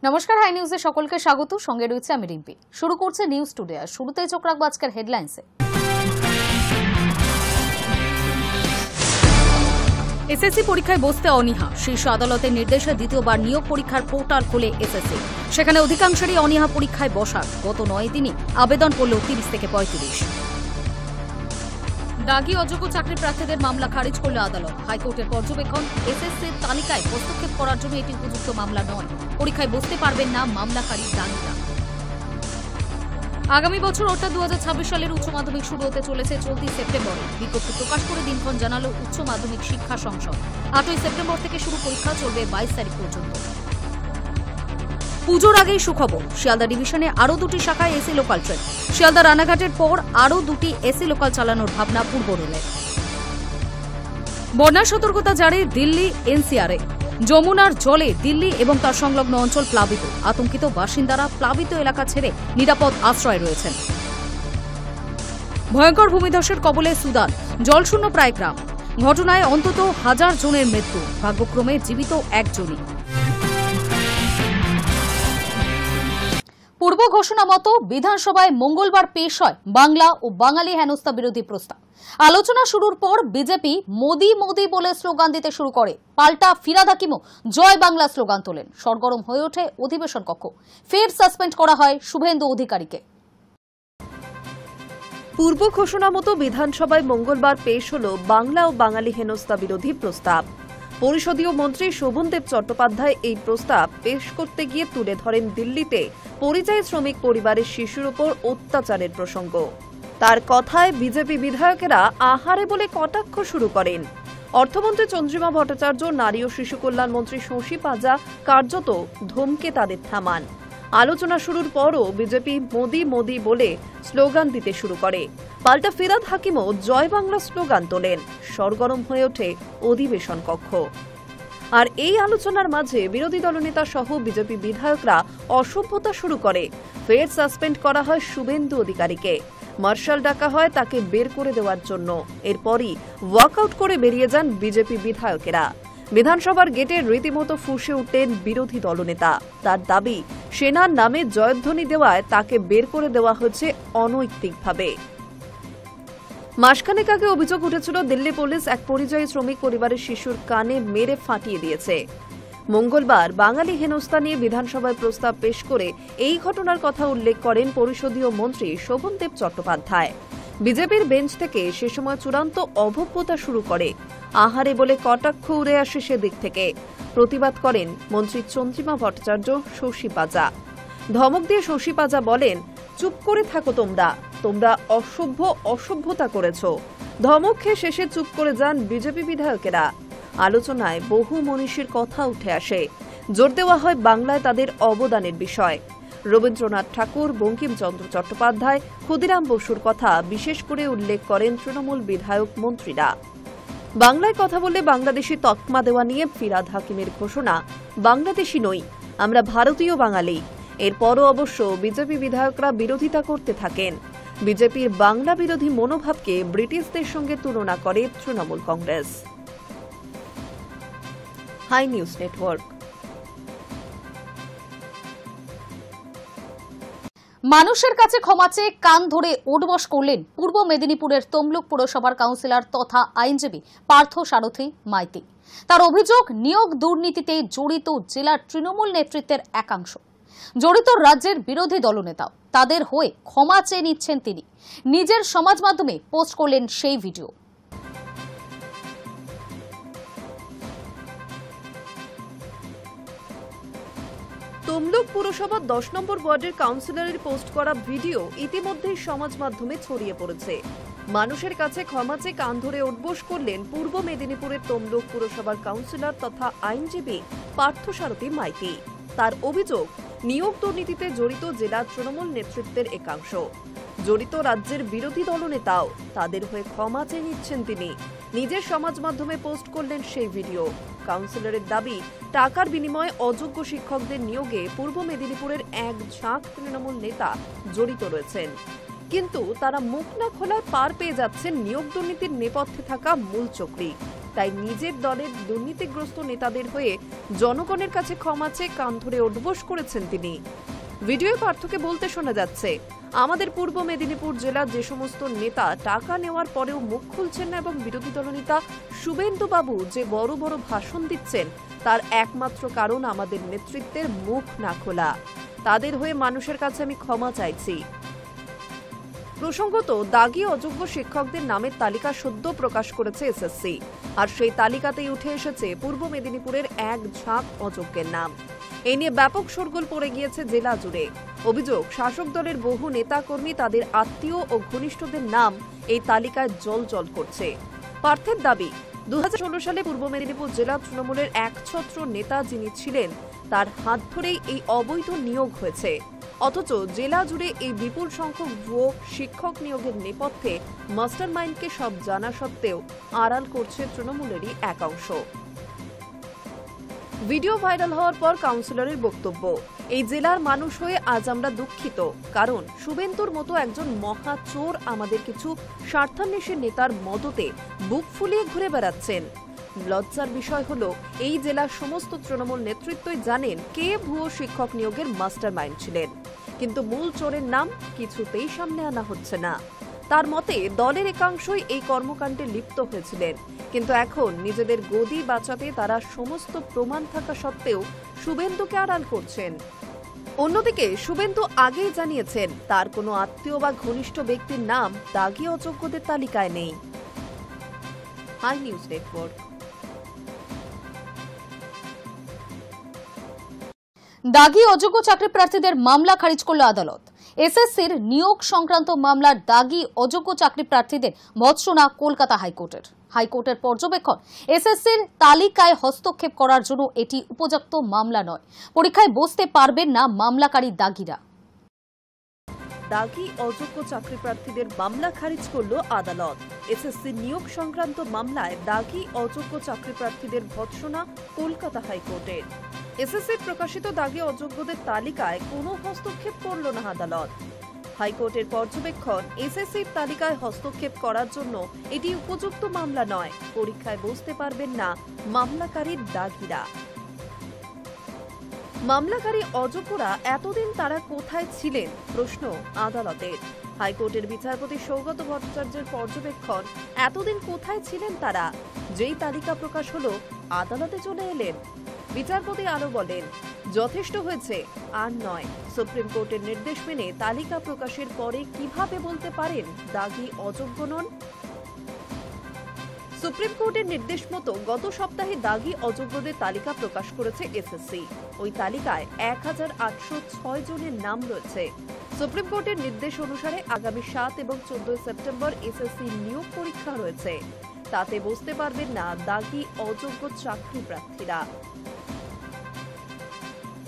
নমস্কার, হাই নিউজে সকলকে স্বাগত। সঙ্গে রয়েছে আমি রিম্পি। শুরু করছে নিউজ টুডে। আর শুরুতেই চোখ রাখবো আজকের হেডলাইন্সে। এসএসসি পরীক্ষায় বসতে অনীহা, শীর্ষ আদালতের নির্দেশে দ্বিতীয়বার নিয়োগ পরীক্ষার পোর্টাল খোলে এসএসসি। সেখানে অধিকাংশেরই অনীহা পরীক্ষায় বসার। গত 9 দিনই আবেদন করল 30 থেকে 35। দাগি অযোগ্য চাকরি প্রার্থীদের মামলা খারিজ করল আদালত। হাইকোর্টের পর্যবেক্ষণ, এসএসসির তালিকায় হস্তক্ষেপ করার জন্য এটি উপযুক্ত মামলা নয়। পরীক্ষায় বসতে পারবেন না মামলাকারী দাগিরা। আগামী বছর অর্থাৎ 2026 সালের উচ্চ মাধ্যমিক শুরু হতে চলেছে চলতি সেপ্টেম্বরে। বিজ্ঞপ্তি প্রকাশ করে দিনক্ষণ জানালো উচ্চ মাধ্যমিক শিক্ষা সংসদ। 8ই সেপ্টেম্বর থেকে শুরু, পরীক্ষা চলবে 22 তারিখ পর্যন্ত। পুজোর আগেই সুখবর, শিয়ালদা ডিভিশনে আরও 2টি শাখায় এসি লোকাল ট্রেন। শিয়ালদা রানাঘাটের পর আরও 2টি এসি লোকাল চালানোর ভাবনা পূর্ব রেলের। বন্যার সতর্কতা জারি দিল্লি এনসিআরে। যমুনার জলে দিল্লি এবং তার সংলগ্ন অঞ্চল প্লাবিত। আতঙ্কিত বাসিন্দারা প্লাবিত এলাকা ছেড়ে নিরাপদ আশ্রয় রয়েছেন। ভয়ঙ্কর ভূমিধসের কবলে সুদান, জলশূন্য প্রায় গ্রাম। ঘটনায় অন্তত 1000 জনের মৃত্যু, ভাগ্যক্রমে জীবিত একজনই। পূর্ব ঘোষণা মতো বিধানসভায় মঙ্গলবার পেশ হয় বাংলা ও বাঙালি হেনস্থা বিরোধী প্রস্তাব। আলোচনা শুরুর পর বিজেপি মোদি মোদি বলে স্লোগান দিতে শুরু করে। পাল্টা ফিরাদ হাকিমও জয় বাংলা স্লোগান তোলেন। সরগরম হয়ে ওঠে অধিবেশন কক্ষ। ফের সাসপেন্ড করা হয় শুভেন্দু অধিকারীকে। পূর্ব ঘোষণা মতো বিধানসভায় মঙ্গলবার পেশ হল বাংলা ও বাঙালি হেনস্থা বিরোধী প্রস্তাব। পরিষদীয় মন্ত্রী শোভনদেব চট্টোপাধ্যায় এই প্রস্তাব পেশ করতে গিয়ে তুলে ধরেন দিল্লিতে পরিযায়ী শ্রমিক পরিবারের শিশুর উপর অত্যাচারের প্রসঙ্গ। তার কথায় বিজেপি বিধায়কেরা আহারে বলে কটাক্ষ শুরু করেন। অর্থমন্ত্রী চন্দ্রিমা ভট্টাচার্য, নারী ও শিশু কল্যাণ মন্ত্রী শশী পাজা কার্যত ধমকে তাদের থামান। আলোচনা শুরুর পরও বিজেপি মোদি মোদি বলে স্লোগান দিতে শুরু করে। পাল্টা ফিরাদ হাকিমও জয় বাংলা স্লোগান তোলেন। সরগরম হয়ে ওঠে অধিবেশন কক্ষ। আর এই আলোচনার মাঝে বিরোধী দলনেতা সহ বিজেপি বিধায়করা অসভ্যতা শুরু করে। ফের সাসপেন্ড করা হয় শুভেন্দু অধিকারীকে। মার্শাল ডাকা হয় তাকে বের করে দেওয়ার জন্য। এরপরই ওয়াকআউট করে বেরিয়ে যান বিজেপি বিধায়কেরা। বিধানসভার গেটে রীতিমতো ফুঁসে উঠলেন বিরোধী দলনেতা। তার দাবি, সেনার নামে জয়ধ্বনি দেওয়ায় তাকে বের করে দেওয়া হচ্ছে অনৈতিকভাবে। মাসখানেক আগে অভিযোগ উঠেছিল দিল্লি পুলিশ এক পরিযায়ী শ্রমিক পরিবারের শিশুর কানে মেরে ফাটিয়ে দিয়েছে। মঙ্গলবার বাঙালি হেনস্থা নিয়ে বিধানসভায় প্রস্তাব পেশ করে এই ঘটনার কথা উল্লেখ করেন পরিষদীয় মন্ত্রী শোভনদেব চট্টোপাধ্যায়। বিজেপির বেঞ্চ থেকে সে সময় চূড়ান্ত অভব্যতা শুরু করে। আহারে বলে কটাক্ষ উড়ে আসে সেদিক থেকে। প্রতিবাদ করেন মন্ত্রী চন্দ্রিমা ভট্টাচার্য, শশী পাজা। ধমক দিয়ে শশী পাজা বলেন, চুপ করে থাকো তোমরা, তোমরা অসভ্যতা করেছ। ধমক খেয়ে শেষে চুপ করে যান বিজেপি বিধায়কেরা। আলোচনায় বহু মনীষীর কথা উঠে আসে। জোর দেওয়া হয় বাংলায় তাদের অবদানের বিষয়। রবীন্দ্রনাথ ঠাকুর, বঙ্কিমচন্দ্র চট্টোপাধ্যায়, ক্ষুদিরাম বসুর কথা বিশেষ করে উল্লেখ করেন তৃণমূল বিধায়ক মন্ত্রীরা। বাংলায় কথা বললে বাংলাদেশি তকমা দেওয়া নিয়ে ফিরাদ হাকিমের ঘোষণা, বাংলাদেশি নই, আমরা ভারতীয় বাঙালি। এরপরও অবশ্য বিজেপি বিধায়করা বিরোধিতা করতে থাকেন। বিজেপির বাংলা বিরোধী মনোভাবকে ব্রিটিশদের সঙ্গে তুলনা করে Trinamool Congress. Hi News Network. মানুষের কাছে ক্ষমা চেয়ে কান ধরে ওঠবস করলেন পূর্ব মেদিনীপুরের তমলুক পুরসভার কাউন্সিলর তথা আইনজীবী পার্থ সারথী মাইতি। তার অভিযোগ, নিয়োগ দুর্নীতিতে জড়িত জেলার তৃণমূল নেতৃত্বের একাংশ, জড়িত রাজ্যের বিরোধী দলনেতাও। তাদের হয়ে ক্ষমা চেয়ে নিচ্ছেন তিনি। নিজের সমাজ মাধ্যমে পোস্ট করলেন সেই ভিডিও। তমলুক পুরসভার 10 নম্বর ওয়ার্ডের কাউন্সিলরের পোস্ট করা ভিডিও ইতিমধ্যেই সমাজ মাধ্যমে ছড়িয়ে পড়েছে। মানুষের কাছে ক্ষমা চেয়ে কান ধরে উঠবোস করলেন পূর্ব মেদিনীপুরের তমলুক পুরসভার কাউন্সিলর তথা আইনজীবী পার্থ সারথী মাইতি। তার অভিযোগ, নিয়োগ দুর্নীতিতে জড়িত জেলা তৃণমূল নেতৃত্বের একাংশ, জড়িত রাজ্যের বিরোধী দলনেতাও। তাদের হয়ে ক্ষমা চেয়ে নিচ্ছেন তিনি। নিজের সমাজ মাধ্যমে পোস্ট করলেন সেই ভিডিও। কাউন্সিলরের দাবি, টাকার বিনিময়ে অযোগ্য শিক্ষকদের নিয়োগে পূর্ব মেদিনীপুরের এক ঝাঁক তৃণমূল নেতা জড়িত রয়েছেন। কিন্তু তারা মুখ না খোলায় পার পেয়ে যাচ্ছেন নিয়োগ দুর্নীতির নেপথ্যে থাকা মূল চক্রী। তাই নিজের দলের দুর্নীতিগ্রস্ত নেতাদের হয়ে জনগণের কাছে ক্ষমা চেয়ে কান ধরে উঠবোস করেছেন তিনি। ভিডিও পার্থকে বলতে শোনা যাচ্ছে, আমাদের পূর্ব মেদিনীপুর জেলার যে সমস্ত নেতা টাকা নেওয়ার পরেও মুখ খুলছেন না এবং বিরোধী দলনেতা শুভেন্দু বাবু যে বড় বড় ভাষণ দিচ্ছেন তার একমাত্র কারণ আমাদের নেতৃত্বের মুখ না খোলা। তাদের হয়ে মানুষের কাছে আমি ক্ষমা চাইছি। প্রসঙ্গত, দাগি অযোগ্য শিক্ষকদের নামের তালিকা সদ্য প্রকাশ করেছে এসএসসি, আর সেই তালিকাতেই উঠে এসেছে পূর্ব মেদিনীপুরের এক ঝাঁক অযোগ্যের নাম। এই নিয়ে ব্যাপক শোরগোল পড়ে গিয়েছে জেলা জুড়ে। অভিযোগ, শাসক দলের বহু নেতাকর্মী তাদের আত্মীয় ও ঘনিষ্ঠদের নাম এই তালিকায় জলজল করছে। পার্থের দাবি, 2016 সালে পূর্ব মেদিনীপুর জেলা তৃণমূলের একছত্র নেতা যিনি ছিলেন তার হাত ধরেই এই অবৈধ নিয়োগ হয়েছে। অথচ জেলা জুড়ে এই বিপুল সংখ্যক ভুয়ো শিক্ষক নিয়োগের নেপথ্যে মাস্টারমাইন্ডকে সব জানা সত্ত্বেও আড়াল করছে তৃণমূলেরই এক অংশ। ভিডিও ভাইরাল হওয়ার পর কাউন্সিলরের বক্তব্য, এই জেলার মানুষ হয়ে আজ আমরা দুঃখিত, কারণ শুভেন্দুর মতো একজন মহা চোর আমাদের কিছু স্বার্থান্বেষী নেতার মদতে বুক ফুলিয়ে ঘুরে বেড়াচ্ছেন। লজ্জার বিষয় হলো, এই জেলার সমস্ত তৃণমূল নেতৃত্বই জানেন কে ভুয়ো শিক্ষক নিয়োগের মাস্টারমাইন্ড ছিলেন, কিন্তু মূল চোরের নাম কিছুতেই সামনে আনা হচ্ছে না। তার মতে দলের একাংশই এই কর্মকাণ্ডে লিপ্ত হয়েছিলেন, কিন্তু এখন নিজেদের গদি বাঁচাতে তারা সমস্ত প্রমাণ থাকা সত্ত্বেও শুভেন্দুকে আড়াল করছেন। অন্যদিকে শুভেন্দু আগেই জানিয়েছেন তার কোনো আত্মীয় বা ঘনিষ্ঠ ব্যক্তির নাম দাগি অযোগ্যদের তালিকায় নেই। Hi News Network. দাগি অযোগ্য চাকরি প্রার্থীদের মামলা খারিজ করল আদালত। এসএসসির নিয়োগ সংক্রান্ত মামলার দাগি অযোগ্য চাকরি প্রার্থীদের ভৎসনা কলকাতা হাইকোর্টের পর্যবেক্ষণ, এসএসসির তালিকায় হস্তক্ষেপ করার জন্য এটি উপযুক্ত মামলা নয়। পরীক্ষায় বসতে পারবেন না মামলাকারী দাগিরা। দাগি অযোগ্য চাকরি প্রার্থীদের মামলা খারিজ করল আদালত। এসএসসি নিয়োগ সংক্রান্ত মামলায় দাগি অযোগ্য চাকরি প্রার্থীদের ভৎসনা কলকাতা হাইকোর্টের। এসএসসির প্রকাশিত দাগি অযোগ্যদের তালিকায় কোনো হস্তক্ষেপ করল না আদালত। হাইকোর্টের পর্যবেক্ষণ, এসএসসির তালিকায় হস্তক্ষেপ করার জন্য এটি উপযুক্ত মামলা নয়। পরীক্ষায় বসতে পারবেন না মামলাকারীর দাগিরা। মামলাকারী অযোগ্যরা এতদিন তারা কোথায় ছিলেন প্রশ্ন আদালতের। হাইকোর্টের বিচারপতি সৌগত ভট্টাচার্যের পর্যবেক্ষণ, এতদিন কোথায় ছিলেন তারা? যেই তালিকা প্রকাশ হলো আদালতে চলে এলেন। বিচারপতি আরো বলেন, যথেষ্ট হয়েছে, আর নয়। সুপ্রিম কোর্টের নির্দেশ মেনে তালিকা প্রকাশের পরে কিভাবে বলতে পারেন দাগি অযোগ্য নন? সুপ্রিম কোর্টের নির্দেশ মতো গত সপ্তাহে দাগি অযোগ্যদের তালিকা প্রকাশ করেছে এসএসসি। ওই তালিকায় 1806 জনের নাম রয়েছে। সুপ্রিম কোর্টের নির্দেশ অনুসারে আগামী 7 এবং 14 সেপ্টেম্বর এসএসসি নিয়োগ পরীক্ষা রয়েছে। তাতে বসতে পারবেন না দাগি অযোগ্য চাকরি প্রার্থীরা।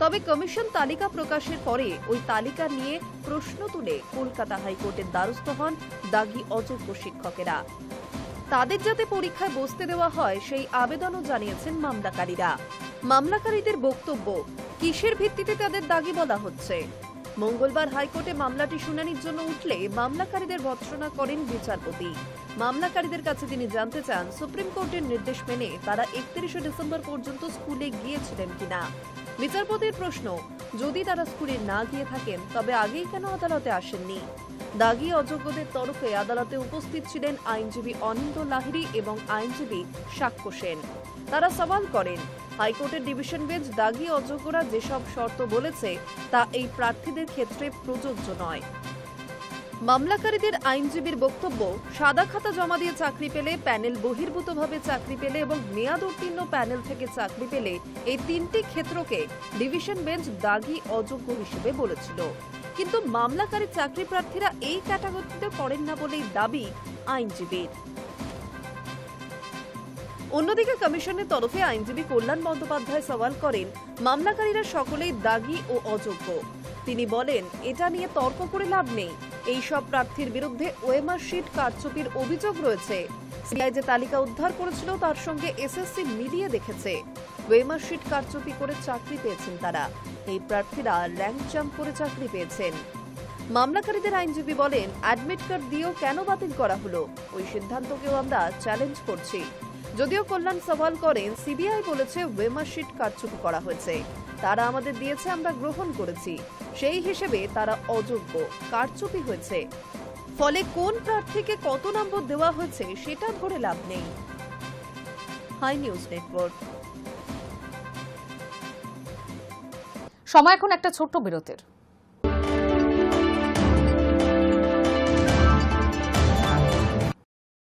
তবে কমিশন তালিকা প্রকাশের পরে ওই তালিকা নিয়ে প্রশ্ন তুলে কলকাতা হাইকোর্টের দ্বারস্থ হন দাগি অযোগ্য শিক্ষকেরা। তাদের যাতে পরীক্ষায় বসতে দেওয়া হয় সেই আবেদনও জানিয়েছেন মামলাকারীরা। মামলাকারীদের বক্তব্য, কিসের ভিত্তিতে তাদের দাগি বলা হচ্ছে? মঙ্গলবার হাইকোর্টে মামলাটি শুনানির জন্য উঠলে মামলাকারীদের ভৎসনা করেন বিচারপতি। মামলাকারীদের কাছে তিনি জানতে চান, সুপ্রিম কোর্টের নির্দেশ মেনে তারা 31 ডিসেম্বর পর্যন্ত স্কুলে গিয়েছিলেন কিনা। বিচারপতির প্রশ্ন, যদি তারা স্কুলে না গিয়ে থাকেন তবে আগেই কেন আদালতে আসেননি? দাগি অযোগ্যদের তরফে আদালতে উপস্থিত ছিলেন আইনজীবী অনিন্দ লাহিড়ী এবং আইনজীবী সাক্ষ্য সেন। তারা সওয়াল করেন, হাইকোর্টের ডিভিশন বেঞ্চ দাগি অযোগ্যরা যেসব শর্ত বলেছে তা এই প্রার্থীদের ক্ষেত্রে প্রযোজ্য নয়। মামলাকারীদের আইনজীবীর বক্তব্য, সাদা খাতা জমা দিয়ে চাকরি পেলে, প্যানেল বহির্ভূতভাবে চাকরি পেলে এবং মেয়াদ উত্তীর্ণ প্যানেল থেকে চাকরি পেলে, এই তিনটি ক্ষেত্রকে ডিভিশন বেঞ্চ দাগি অযোগ্য হিসেবে বলেছিল। কিন্তু মামলাকারী চাকরি প্রার্থীরা এই ক্যাটাগরিতে পড়েন না বলেই দাবি আইনজীবীর। অন্যদিকে কমিশনের তরফে আইনজীবী কল্যাণ বন্দ্যোপাধ্যায় সওয়াল করেন, মামলাকারীরা সকলেই দাগি ও অযোগ্য। তিনি বলেন, এটা নিয়ে তর্ক করে লাভ নেই। এই সব প্রার্থীর বিরুদ্ধে ওএমআর শিট কারচুপির অভিযোগ রয়েছে। সিবিআই যে তালিকা উদ্ধার করেছিল তার সঙ্গে এসএসসি মিলিয়ে দেখেছে। ওএমআর শিট কারচুপি করে চাকরি পেয়েছেন তারা। এই প্রার্থীরা র্যাঙ্ক জাম্প করে চাকরি পেয়েছেন। মামলাকারীদের আইনজীবী বলেন, অ্যাডমিট কার্ড দিয়েও কেন বাতিল করা হলো? ওই সিদ্ধান্তকেও আমরা চ্যালেঞ্জ করছি। যদিও কল্যাণ সওয়াল করেন, সিবিআই বলেছে ওয়েমারশিট কারচুপি করা হয়েছে, তারা আমাদের দিয়েছে, আমরা গ্রহণ করেছি, সেই হিসেবে তারা অযোগ্য, কারচুপি হয়েছে। ফলে কোন প্রার্থীকে কত নম্বর দেওয়া হয়েছে সেটা ধরে লাভ নেই। Hi News Network. সময় এখন একটা ছোট্ট বিরতির।